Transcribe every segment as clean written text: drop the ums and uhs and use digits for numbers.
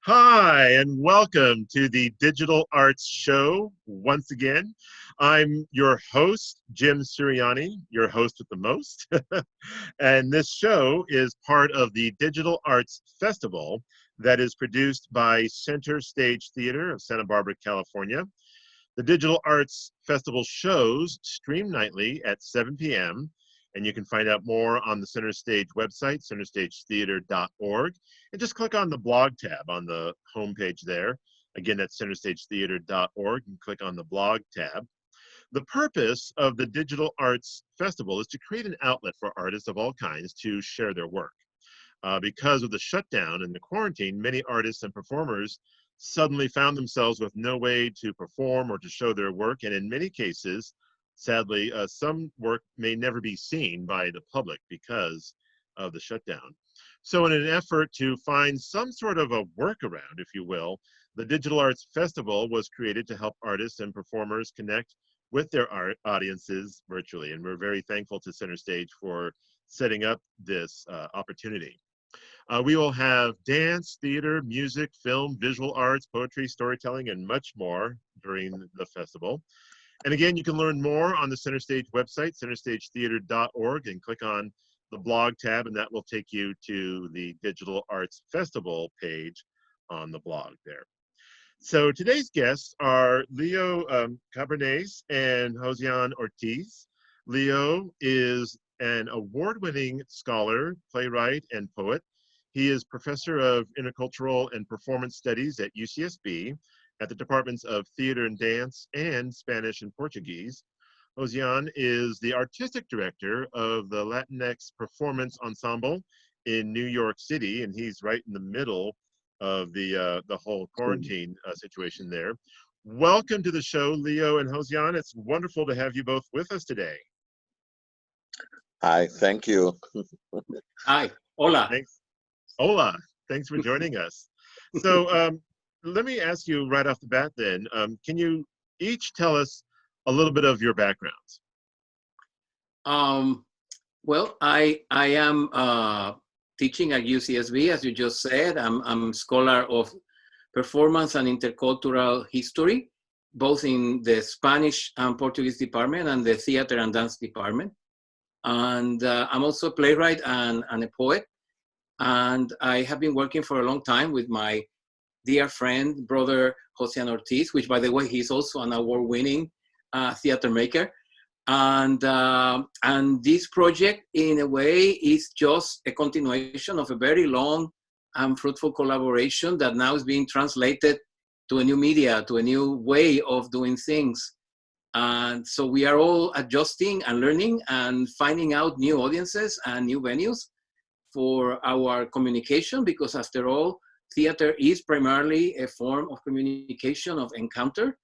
Hi, and welcome to the Digital Arts Show once again. I'm your host, Jim Sirianni, your host with the most. And this show is part of the Digital Arts Festival that is produced by Center Stage Theater of Santa Barbara, California. The Digital Arts Festival shows stream nightly at 7 p.m. And you can find out more on the Center Stage website, centerstagetheater.org. And just click on the blog tab on the homepage there. Again, that's centerstagetheater.org, and click on the blog tab. The purpose of the Digital Arts Festival is to create an outlet for artists of all kinds to share their work. Because of the shutdown and the quarantine, many artists and performers suddenly found themselves with no way to perform or to show their work. And in many cases, sadly, some work may never be seen by the public because of the shutdown. So in an effort to find some sort of a workaround, if you will, the Digital Arts Festival was created to help artists and performers connect with their audiences virtually. And we're very thankful to Center Stage for setting up this opportunity. We will have dance, theater, music, film, visual arts, poetry, storytelling, and much more during the festival. And again, you can learn more on the Center Stage website, centerstagetheater.org, and click on the blog tab, and that will take you to the Digital Arts Festival page on the blog there. So today's guests are Leo Cabranes and Josean Ortiz. Leo is an award-winning scholar, playwright, and poet. He is professor of intercultural and performance studies at UCSB at the departments of theater and dance and Spanish and Portuguese. Josean is the artistic director of the Latinx Performance Ensemble in New York City, and he's right in the middle of the whole quarantine situation there. Welcome to the show, Leo and Josean. It's wonderful to have you both with us today. Hi, thank you. Hi, hola. Thanks. Hola, thanks for joining us. So let me ask you right off the bat then, can you each tell us a little bit of your backgrounds? Well, I am teaching at UCSB, as you just said. I'm scholar of performance and intercultural history, both in the Spanish and Portuguese department and the theater and dance department. And I'm also a playwright and a poet. And I have been working for a long time with my dear friend, brother Josean Ortiz, which, by the way, he's also an award-winning theater maker. And this project, in a way, is just a continuation of a very long and fruitful collaboration that now is being translated to a new media, to a new way of doing things. And so we are all adjusting and learning and finding out new audiences and new venues for our communication, because after all, theater is primarily a form of communication, of encounter.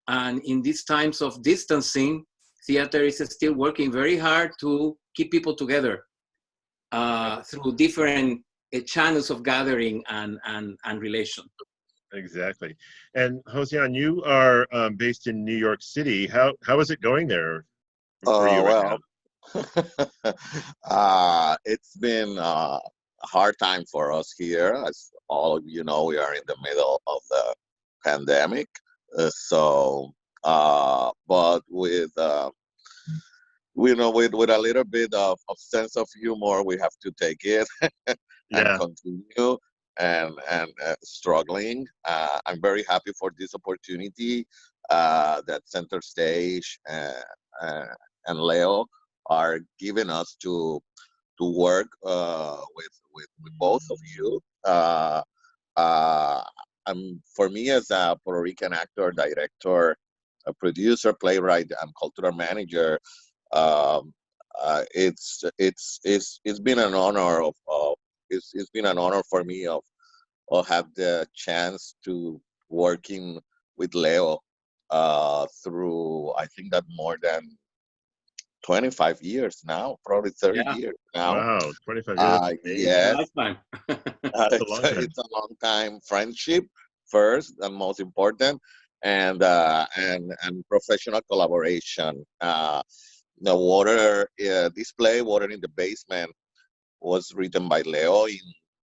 And in these times of distancing, theater is still working very hard to keep people together through different channels of gathering and relation. Exactly. And Josean, you are based in New York City. How is it going there for you right now? It's been a hard time for us here. As all of you know, we are in the middle of the pandemic. But with a little bit of sense of humor, we have to take it and Yeah. continue and struggling. I'm very happy for this opportunity that Center Stage and Leo are giving us to work with both of you. Uh, for me, as a Puerto Rican actor, director, a producer, playwright, and cultural manager, um, it's been an honor it's been an honor for me of have the chance to working with Leo through, I think, that more than 25 years now, probably 30 Yeah, years now. Wow, 25 years, that's it's a amazing. Yes, lifetime. That's a long time. it's a long time friendship first and most important, and professional collaboration. The water, this play, Water in the Basement, was written by Leo in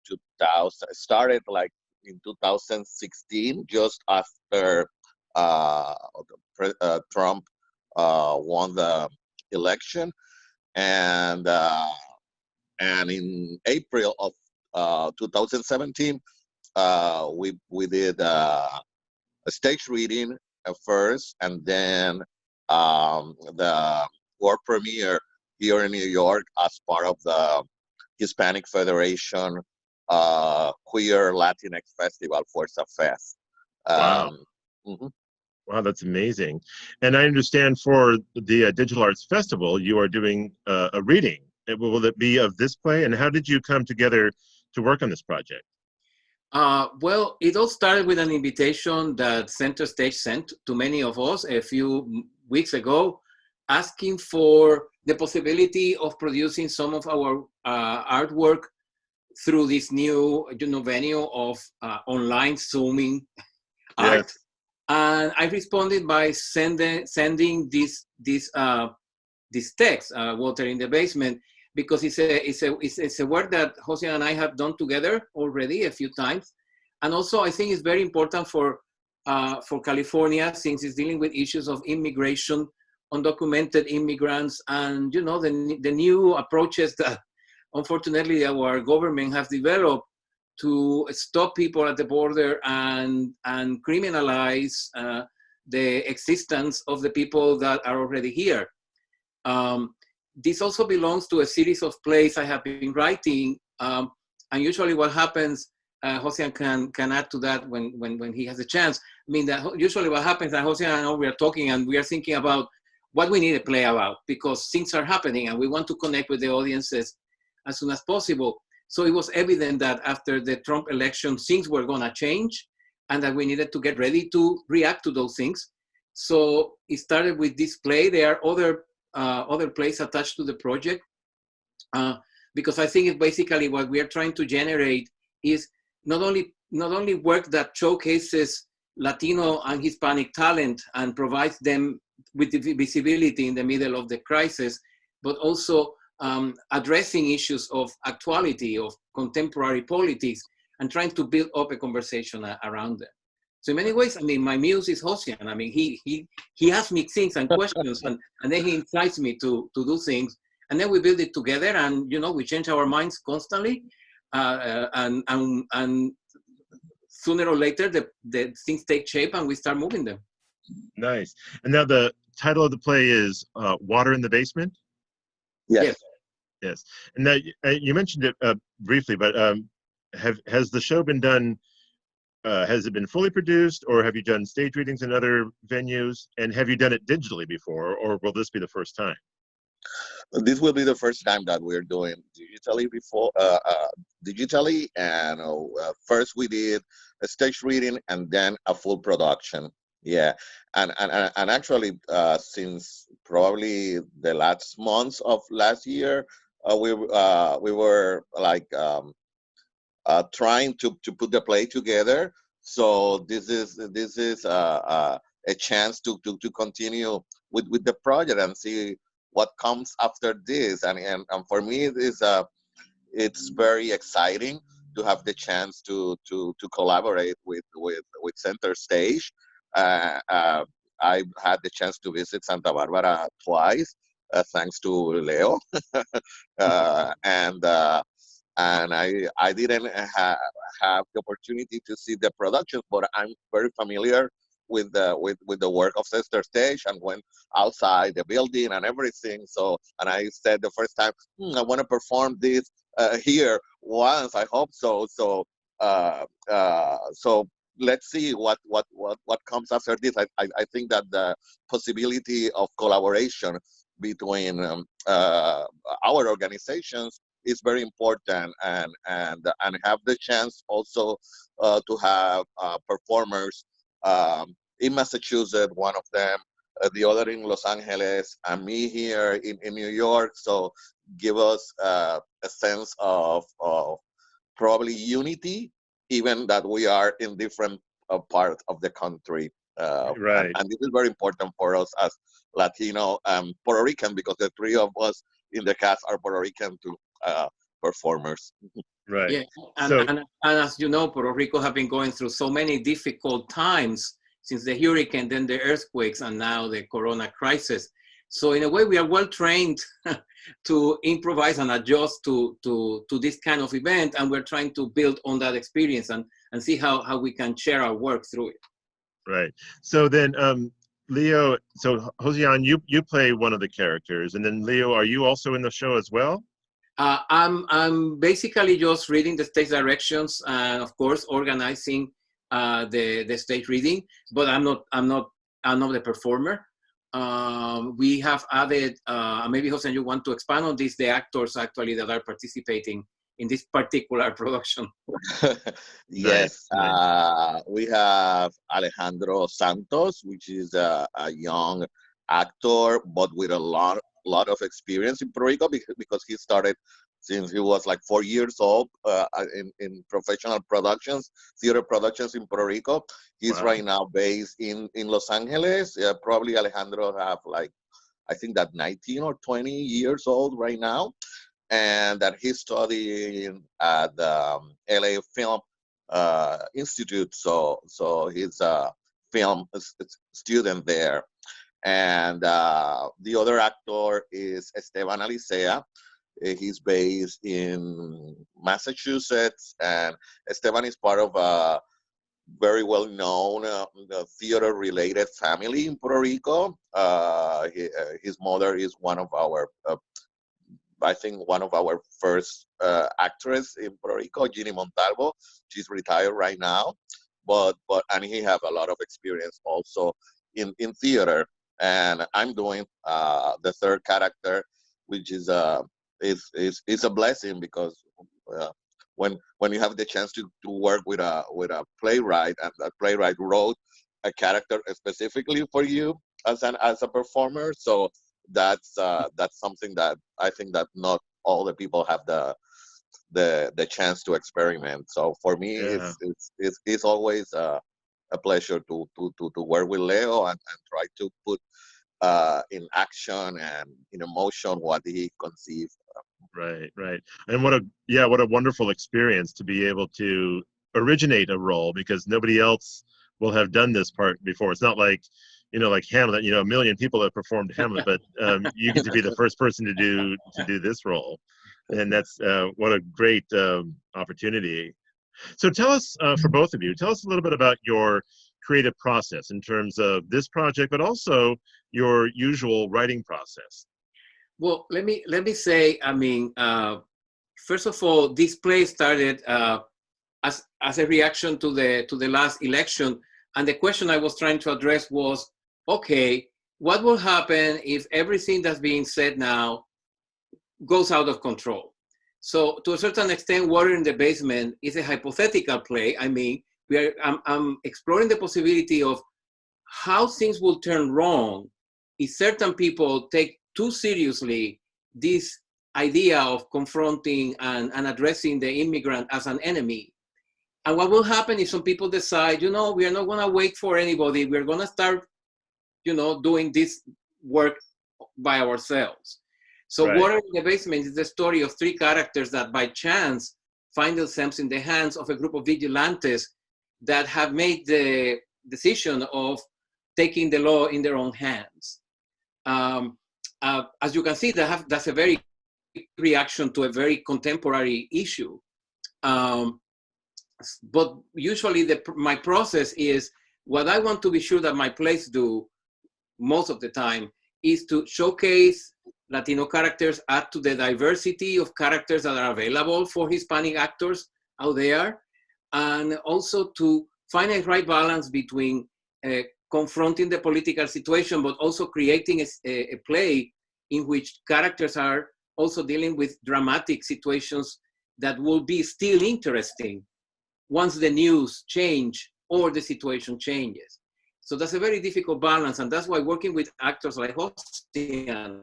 2000. It started like in 2016, just after uh, Trump won the election, and in April of 2017, we did a stage reading at first, and then the world premiere here in New York as part of the Hispanic Federation Queer Latinx Festival, Fuerza Fest. Wow. Mhm. Wow, that's amazing. And I understand for the Digital Arts Festival, you are doing a reading. Will it be of this play? And how did you come together to work on this project? Well, it all started with an invitation that Center Stage sent to many of us a few weeks ago, asking for the possibility of producing some of our artwork through this new, venue of online Zooming art. Yes. And I responded by sending this text, Water in the Basement, because it's a work that Josean and I have done together already a few times, and also I think it's very important for California, since it's dealing with issues of immigration, undocumented immigrants, and the new approaches that unfortunately our government has developed to stop people at the border and criminalize the existence of the people that are already here. This also belongs to a series of plays I have been writing, and usually what happens, Josean can add to that when he has a chance. I mean, that usually what happens, and Josean and I we are talking and we are thinking about what we need to play about, because things are happening and we want to connect with the audiences as soon as possible. So it was evident that after the Trump election, things were going to change and that we needed to get ready to react to those things. So it started with this play. There are other plays attached to the project, because I think it's basically what we are trying to generate is not only work that showcases Latino and Hispanic talent and provides them with the visibility in the middle of the crisis, but also addressing issues of actuality, of contemporary politics, and trying to build up a conversation around them. So in many ways, I mean, my muse is Josean. I mean, he asks me things and questions, and then he incites me to do things, and then we build it together, and we change our minds constantly, and sooner or later the things take shape and we start moving them. Nice. And now the title of the play is Water in the Basement? Yes. Yes. And now you mentioned it briefly, but has the show been done, has it been fully produced, or have you done stage readings in other venues? And have you done it digitally before, or will this be the first time? This will be the first time that we're doing digitally, and first we did a stage reading and then a full production. Yeah, and actually, since probably the last months of last year, we were like trying to put the play together. So this is a chance to continue with the project and see what comes after this. And for me, it's very exciting to have the chance to collaborate with Center Stage. I've had the chance to visit Santa Barbara twice, thanks to Leo, and I didn't have the opportunity to see the productions, but I'm very familiar with the work of Sister Stage, and went outside the building and everything. So, and I said the first time, I want to perform this here once. I hope so. So let's see what comes after this. I think that the possibility of collaboration between our organizations is very important, and have the chance also to have performers in Massachusetts, one of them, the other in Los Angeles, and me here in New York. So give us a sense of probably unity, even that we are in different parts of the country. Right. And this is very important for us as Latino Puerto Rican, because the three of us in the cast are Puerto Rican too, performers. Right. Yeah, So and as you know, Puerto Rico have been going through so many difficult times since the hurricane, then the earthquakes, and now the corona crisis. So in a way, we are well trained to improvise and adjust to this kind of event, and we're trying to build on that experience and see how we can share our work through it. right. So then, Leo. So Josean, you play one of the characters, and then Leo, are you also in the show as well? I'm basically just reading the stage directions and of course organizing the stage reading, but I'm not the performer. We have added maybe Jose, you want to expand on this? The actors actually that are participating in this particular production. Nice, Yes, nice. we have Alejandro Santos, which is a young actor, but with a lot of experience in Puerto Rico because he started since he was like 4 years old in professional productions, theater productions in Puerto Rico. He's Wow. right now based in Los Angeles. Probably Alejandro have like I think that 19 or 20 years old right now, and that he's studying at the LA Film Institute. So he's a film student there. And the other actor is Esteban Alicea. He's based in Massachusetts, and Esteban is part of a very well known theater-related family in Puerto Rico. His mother is one of our I think one of our first actress in Puerto Rico, Ginny Montalvo. She's retired right now, but and he have a lot of experience also in theater. And I'm doing the third character, which is a blessing because uh, when you have the chance to work with a playwright, and that playwright wrote a character specifically for you as a performer, so that's something that I think that not all the people have the chance to experiment. So for me, Yeah. it's always a pleasure to work with Leo and try to put in action and in emotion what he conceived. Right, right. And what a wonderful experience to be able to originate a role because nobody else will have done this part before. It's not like, like Hamlet, a million people have performed Hamlet, but you get to be the first person to do this role. And that's what a great opportunity. So tell us, for both of you, tell us a little bit about your creative process in terms of this project, but also your usual writing process. Well, let me say, I mean, first of all, this play started as a reaction to the last election, and the question I was trying to address was, okay, what will happen if everything that's being said now goes out of control? So, to a certain extent, Water in the Basement is a hypothetical play. I mean, I'm exploring the possibility of how things will turn wrong if certain people take too seriously this idea of confronting and addressing the immigrant as an enemy. And what will happen if some people decide, we are not going to wait for anybody. We're going to start, doing this work by ourselves. So Right. Water in the Basement is the story of three characters that by chance find themselves in the hands of a group of vigilantes that have made the decision of taking the law in their own hands. As you can see, that's a very reaction to a very contemporary issue. But usually my process is what I want to be sure that my plays do most of the time is to showcase Latino characters, add to the diversity of characters that are available for Hispanic actors out there, and also to find a right balance between confronting the political situation, but also creating a play in which characters are also dealing with dramatic situations that will be still interesting once the news change or the situation changes. So that's a very difficult balance, and that's why working with actors like Josean,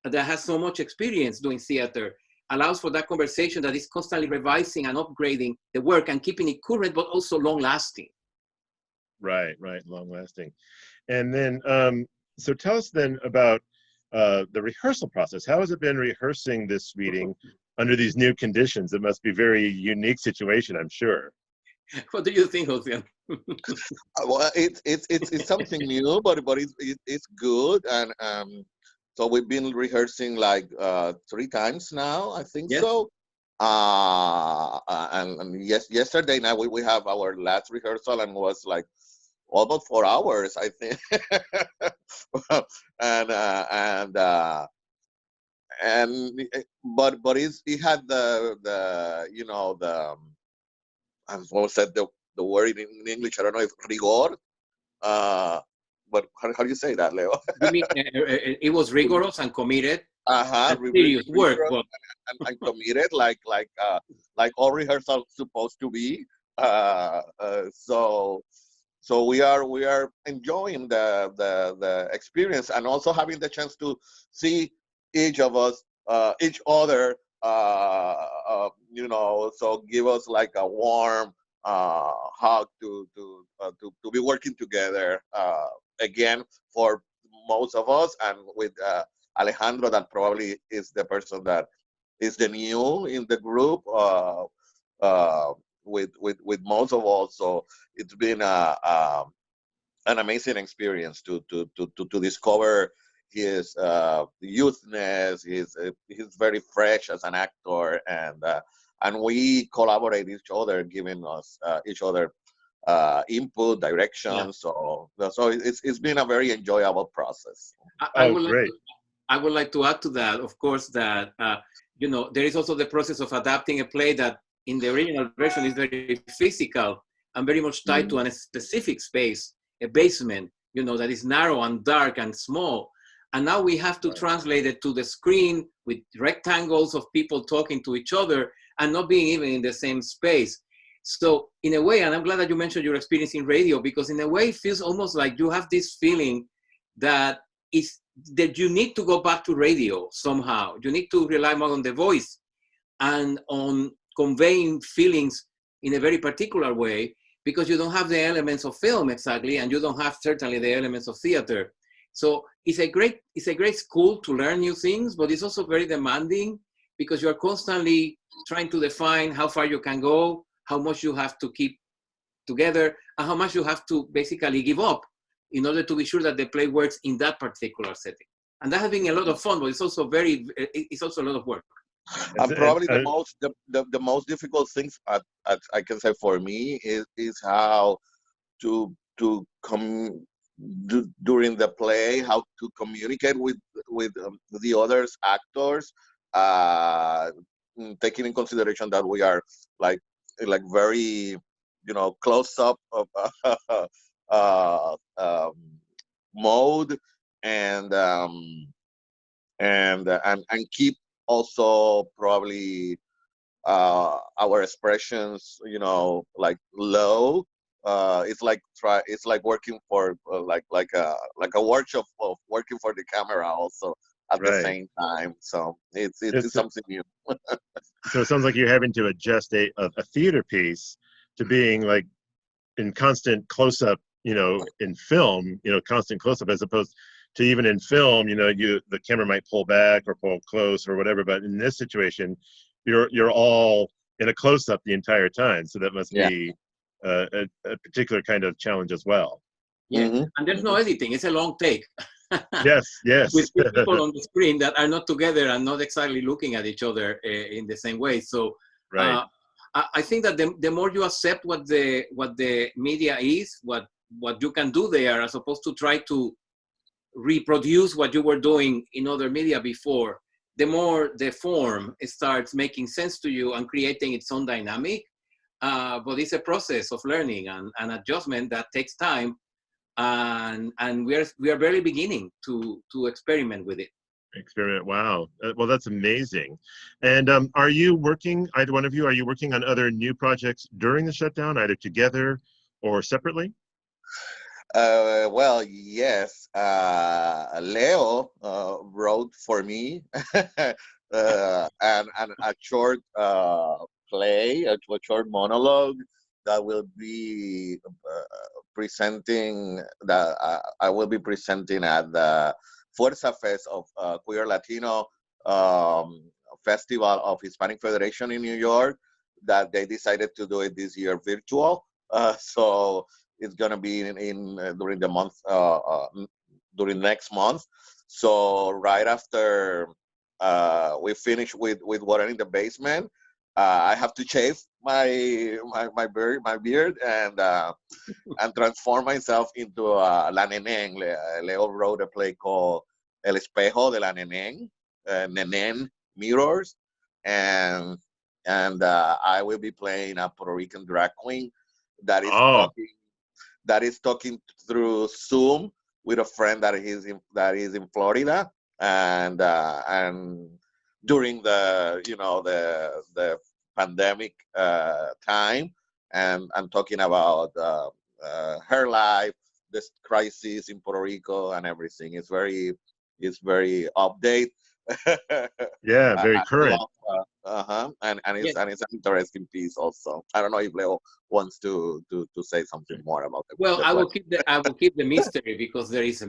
that has so much experience doing theater, allows for that conversation that is constantly revising and upgrading the work and keeping it current, but also long-lasting. Right, right, long lasting. And then, so tell us then about the rehearsal process. How has it been rehearsing this reading under these new conditions. It must be a very unique situation, I'm sure. What do you think, Josean? Well, it's something new, but it's good, and so we've been rehearsing like 3 times now, I think Yes. so. And yes, yesterday night we have our last rehearsal and was like almost 4 hours, I think. and and but it had the I almost said the word in English. I don't know if rigor. Uh, but how do you say that, Leo? You mean it was rigorous and committed Uh-huh, and serious work, rigorous but and committed, like all rehearsals supposed to be. So we are enjoying the experience, and also having the chance to see each of us, each other, so give us like a warm hug to be working together again for most of us, and with Alejandro, that probably is the person that is the new in the group, uh, with most of us. So it's been an amazing experience to discover his youthness. He's very fresh as an actor, and we collaborate each other, giving us each other input, yeah, direction. So it's been a very enjoyable process. I Oh, would like great. to, I would like to add to that, of course, that there is also the process of adapting a play that in the original version is very physical and very much tied to a Mm, specific space, a basement, that is narrow and dark and small. And now we have to right. translate it to the screen with rectangles of people talking to each other and not being even in the same space. So in a way, and I'm glad that you mentioned your experience in radio, because in a way it feels almost like you have this feeling that is that you need to go back to radio somehow. You need to rely more on the voice and on conveying feelings in a very particular way, because you don't have the elements of film exactly, and you don't have certainly the elements of theater. So it's a great school to learn new things, but it's also very demanding, because you're constantly trying to define how far you can go, how much you have to keep together, and how much you have to basically give up in order to be sure that the play works in that particular setting. And that has been a lot of fun, but it's also a lot of work. And probably the most difficult things I can say for me is how to come during the play, how to communicate with the others actors, uh, taking in consideration that we are like very close up of uh, mode, and and keep also probably our expressions, like low. It's like working for like a workshop of working for the camera also at the right. same time. So it's It's something new. so it sounds like you're having to adjust a theater piece to being like in constant close up, in film, constant close up, as opposed to even in film, the camera might pull back or pull close or whatever. But in this situation, you're all in a close up the entire time. So that must Yeah. be a particular kind of challenge as well. Yeah, Hmm. and there's no editing. It's a long take Yes, with yes, two people on the screen that are not together and not exactly looking at each other in the same way. So right. uh, I think that the more you accept what the media is, what you can do there, as opposed to try to reproduce what you were doing in other media before, the more the form starts making sense to you and creating its own dynamic. But it's a process of learning and adjustment that takes time, and we are barely beginning to experiment with it. Experiment. Wow. Well, that's amazing. And are you working, either one of you, are you working on other new projects during the shutdown, either together or separately? Well, yes. Leo wrote for me and a short play, a short monologue that will be presenting that I will be presenting at the Fuerza Fest of Queer Latino, um, festival of Hispanic Federation in New York, that they decided to do it this year virtual. So it's gonna be in during the month, during next month. So right after we finish with water in the basement, I have to shave my beard and transform myself into La Nenén. Leo wrote a play called El Espejo de la Nenén, Nenén Mirrors, and I will be playing a Puerto Rican drag queen that is Oh, talking through Zoom with a friend that is in Florida, and during the the pandemic time, and I'm talking about her life, this crisis in Puerto Rico, and everything. It's very update. yeah, I, very I current. love, and Yeah. it's an interesting piece also. I don't know if Leo wants to say something more about Well, the I will play. keep the mystery because there is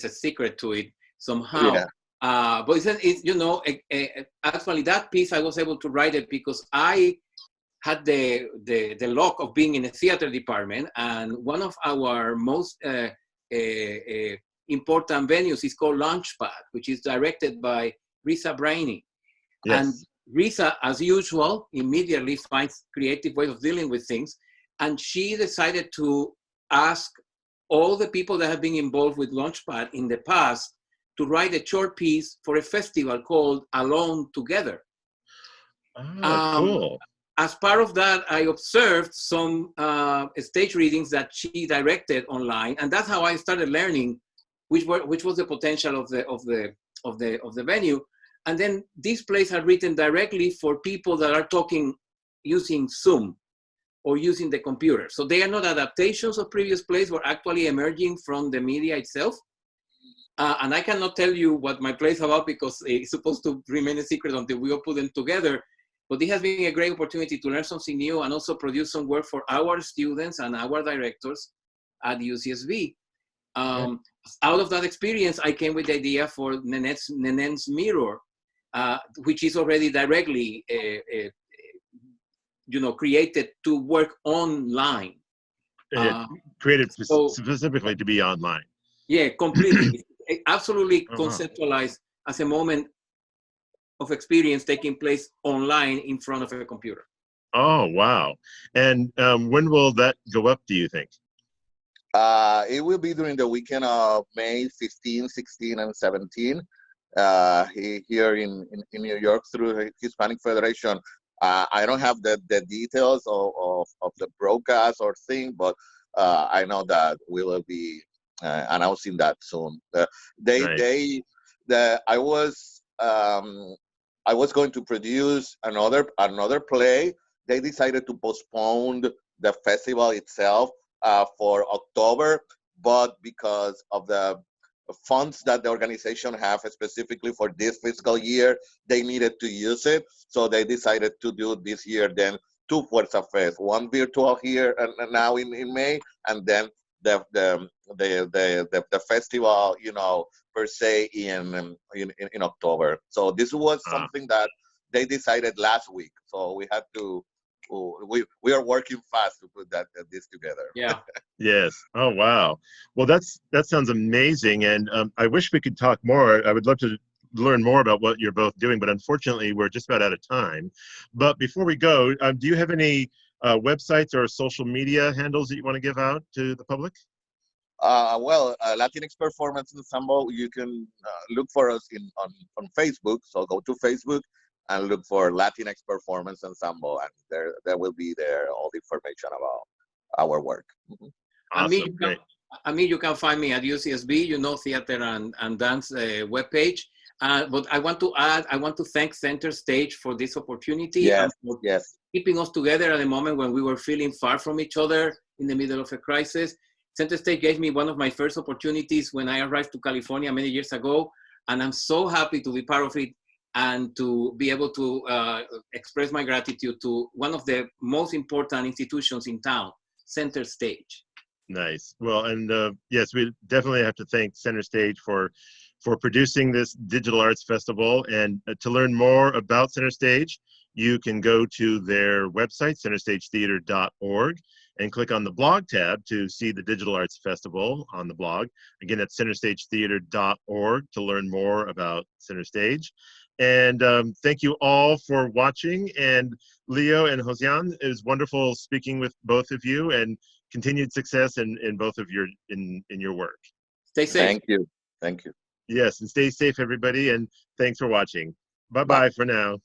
a secret to it somehow. Yeah, But it's actually that piece I was able to write it because I had the luck of being in a theater department, and one of our most important venues is called Launchpad, which is directed by Risa Brainy. And Yes. Risa, as usual, immediately finds creative ways of dealing with things. And she decided to ask all the people that have been involved with Launchpad in the past to write a short piece for a festival called Alone Together. Oh, Um, cool. as part of that, I observed some stage readings that she directed online, and that's how I started learning which was the potential of the venue. And then these plays are written directly for people that are talking using Zoom or using the computer. So they are not adaptations of previous plays, but actually emerging from the media itself. And I cannot tell you what my play is about because it's supposed to remain a secret until we all put them together. But it has been a great opportunity to learn something new and also produce some work for our students and our directors at UCSB. Yeah. Out of that experience, I came with the idea for Nenen's Mirror, which is already directly, created to work online. And Uh, created so specifically to be online. yeah, completely, absolutely Oh, wow. conceptualized as a moment of experience taking place online in front of a computer. Oh, wow. And when will that go up, do you think? it will be during the weekend of May 15, 16, and 17. Here in New York through the Hispanic Federation. I don't have the details of the broadcast or thing, but I know that we will be announcing that soon. They Nice. they the I was going to produce another play. They decided to postpone the festival itself for October, but because of the funds that the organization have specifically for this fiscal year, they needed to use it. So they decided to do this year then two Fuerza Fest, one virtual here and now in May, and then the festival, per se in October. So this was Ah, something that they decided last week. So we had to we are working fast to put this together. Yeah. yes. Oh, wow. Well, that sounds amazing. And I wish we could talk more. I would love to learn more about what you're both doing, but unfortunately, we're just about out of time. But before we go, do you have any websites or social media handles that you want to give out to the public? Latinx Performance Ensemble, you can look for us on Facebook. So go to Facebook and look for Latinx Performance Ensemble, and there will be there all the information about our work. Mhm. I mean, Awesome. Great. you can find me at UCSB, theater and dance webpage. But I want to thank Center Stage for this opportunity and Yes, for yes. keeping us together at a moment when we were feeling far from each other in the middle of a crisis. Center Stage gave me one of my first opportunities when I arrived to California many years ago, and I'm so happy to be part of it and to be able to express my gratitude to one of the most important institutions in town, Center Stage. Nice. Well, and yes, we definitely have to thank Center Stage for for producing this Digital Arts Festival. And to learn more about Center Stage, you can go to their website, centerstagetheater.org, and click on the blog tab to see the Digital Arts Festival on the blog. Again, that's centerstagetheater.org to learn more about Center Stage. And thank you all for watching. And Leo and Josean, it was wonderful speaking with both of you, and continued success in both of your in your work. Stay safe. Thank you. Thank you. Yes, and stay safe, everybody, and thanks for watching. Bye-bye for now.